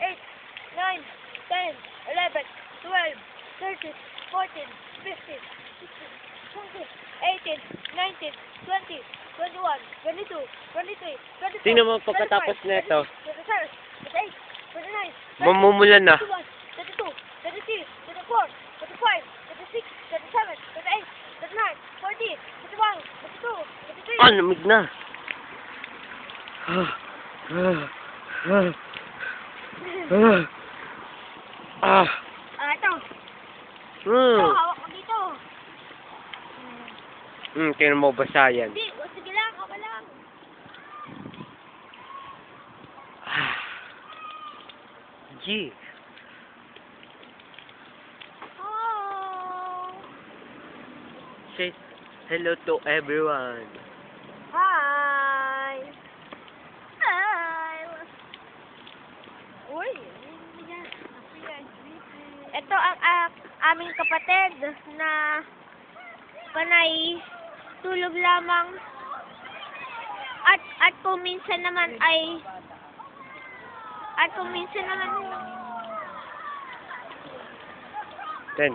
8, 9, 10, 11, 12, 13, 14, 15, 16, 17, 18, 19, 20, 21, 22, 23, 24, Tingnan mo pagkatapos 25, nito. 27, 28, 29, 30, Mamumulan na. 31, 32, 33, 34, 35, 36, 37, 38, 39, 40, 41, 42, 43. Ah, lamig na. Ah. Ito. Hmm. Ito, hawak mo dito. Tingnan mo basa yan. Hindi, o sige lang, okay lang. Ah. Gee. Oh. Say hello to everyone. Hi. Hi. Uy. Ito ang aming kapatid na panay tulog lamang at kung minsan naman Then,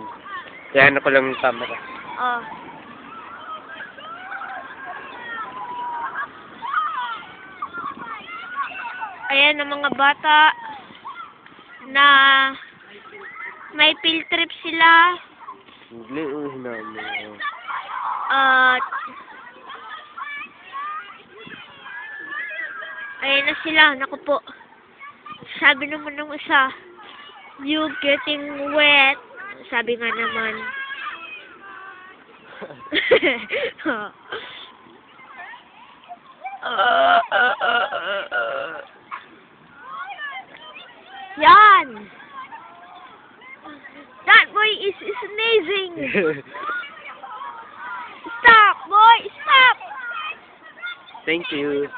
yan ako lang yung camera. oh. Ayan ang mga bata na may field trip sila Hindi yung hinamo. at ayan na sila, naku po. Sabi naman ng isa, you getting wet. Sabi nga naman. Yan! That boy is amazing! Stop, boy! Stop! Thank you.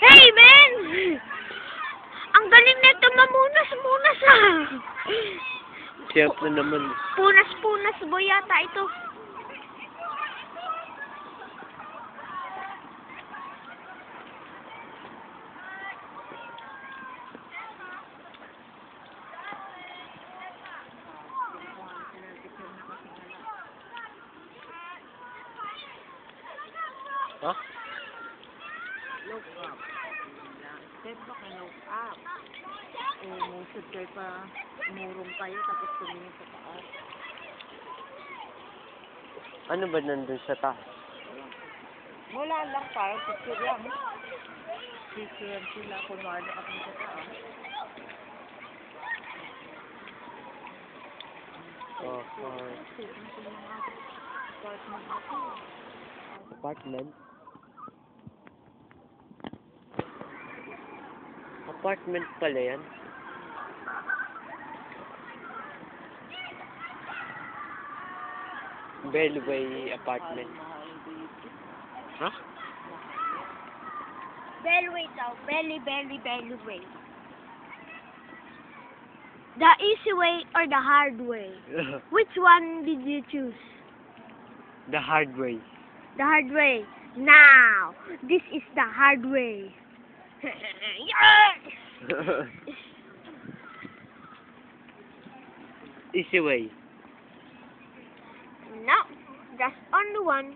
Hey, man! Ang galing nito mamunas-munas ah! Siyempre naman. Punas-punas boy yata ito. Ha? Look up. Step back and look up. Musod kayo pa, umurong kayo, tapos tumingin sa taas. Ano ba nandun sa taas? Wala lang tayo, picture lang. Picture sila kung ano kami sa taas. Oh, apartment. Apartment pala yan. Bellway apartment. Ha? Bellway daw. Bellway. The easy way or the hard way? Which one did you choose? The hard way. The hard way. Now, this is the hard way. Yes! Easy way. No, just only one.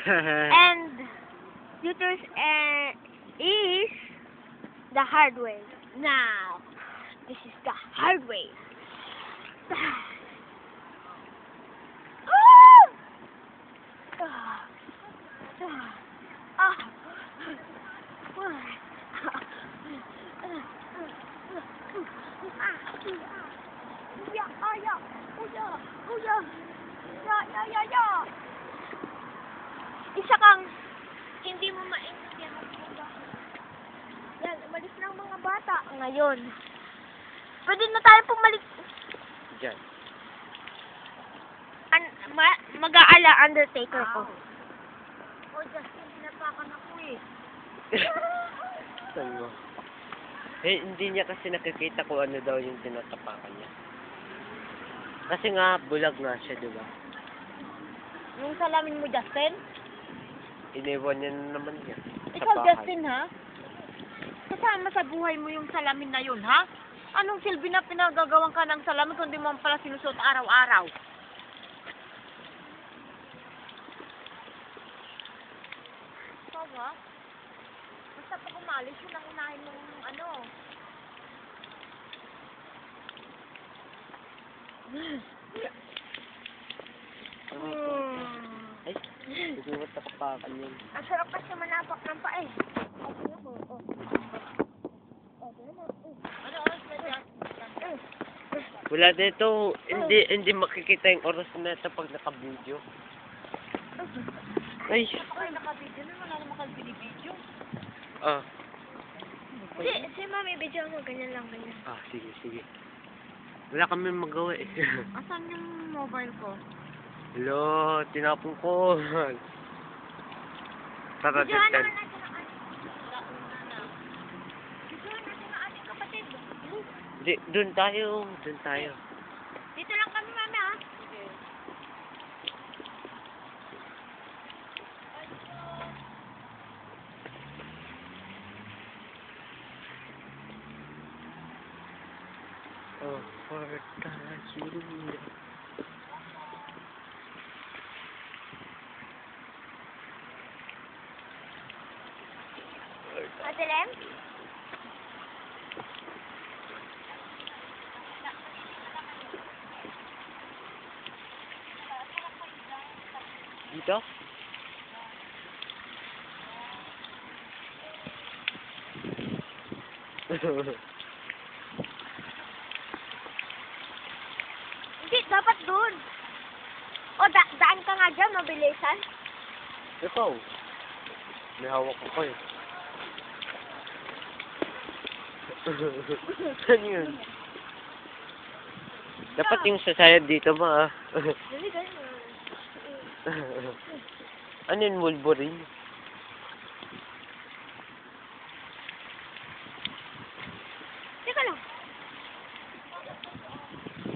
And tutors is the hard way. Now, this is the hard way. Isa kang hindi mo maintindihan ang mga. Yan, umalis na ang mga bata ngayon. Pwede na tayo pumalik. Diyan. mag-aala Undertaker ko. Oh, Justin, pinapakan ako eh. Saan mo? Eh, hindi niya kasi nakikita kung ano daw yung tinatapakan niya. Kasi nga, bulag nga siya, di ba? Yung salamin mo, Justin? Iniwan niya na naman niya. Sa Ikaw, bahay. Justin, ha? Kasama sa buhay mo yung salamin na yun, ha? Anong silbi na pinagagawan ka ng salamin kung di mo pala sinusuot araw-araw? Ikaw, ha? Basta pag umalis, yun ang unahin mong ano. Ay, hindi mo takapakan yun. Ang sarap kasi manapak ng pa eh. Ano oras na dyan? Wala dito, hindi makikita yung oras na ito pag naka-video. Ay, Ay, nakabidyo na. Wala naman kang binibidyo. ah, Si mami, video mo, ganyan lang, ganyan. sige, sige. Wala kami magawa eh. Asan yung mobile ko? Hello, tinapon ko. Tara, Videohan dyan. naman natin ang videohan natin ang ating kapatid. Doon tayo, doon tayo. Dito lang kami, mami, ha? Oh, for tayo. Ate Lem? Dito? Hindi, dapat dun. O, daan ka nga dyan, mabilisan. Ikaw. May hawak ako eh. Ano yun? Dapat yung sasayad dito ma. Dali, ganyan. Ano yun, Wolverine? Teka lang.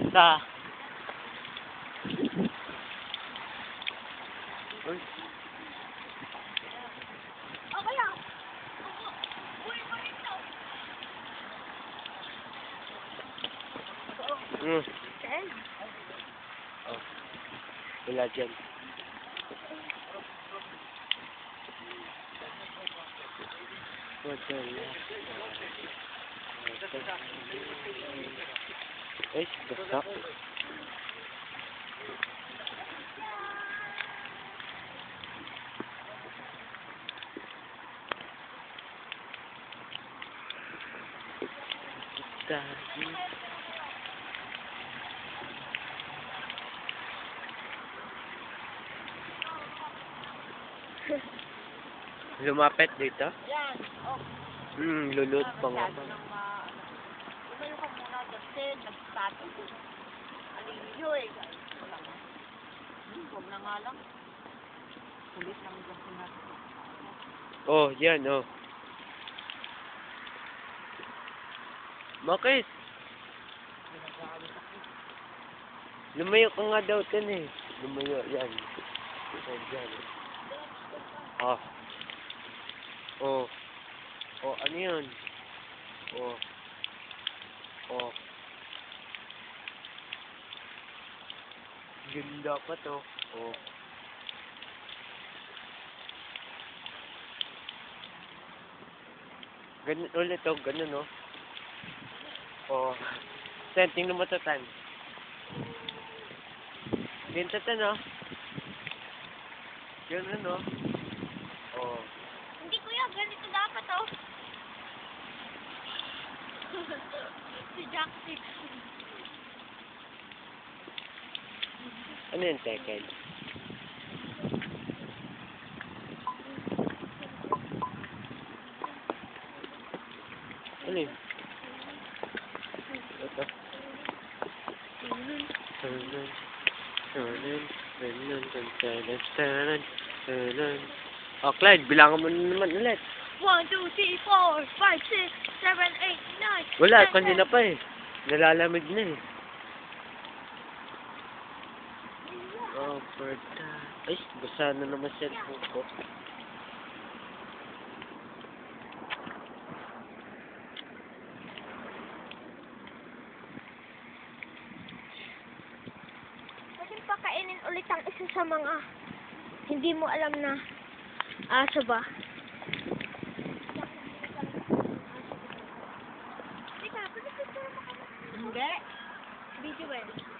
Sa... Uy, O, kaya. Saan? Oh. Wala dyan. Wala. Ay, basta. Dahil... Lumapit dito? Yan. Oh, Lulot pa nga. masyado nang lumayo ka muna, Justin. Nagstato ko. Aliliyo eh. Wala nga. Huwag na nga lang. Kulit lang yung Justin natin. Oh, yan, oh. Bakit? Lumayo ka nga daw, tin eh. Lumayo, yan. Oh, yan. Oh. Oh. Oh, ano yun? Oh. Oh. Ganda pa to. Oh. Ganun ulit oh, ganun oh. Oh. Ten, tingnan mo to, Tan. Ganito, Tan oh. Ganun oh. Oh. Hindi, kuya. Ganito dapat, oh. Si Jack Six. Ano yung Tekken? Ano yun? Ito. Oh, Clyde, bilangan mo na naman ulit. 1, 2, 3, 4, 5, 6, 7, 8, 9. Wala, kanina pa eh. Nalalamig na eh. Oh, Berta. Ay, basa na naman cellphone ko. Pwede pakainin ulit ang isa sa mga hindi mo alam na aso ba? Teka, pwede picture mo kami. Hindi. Video ba yun?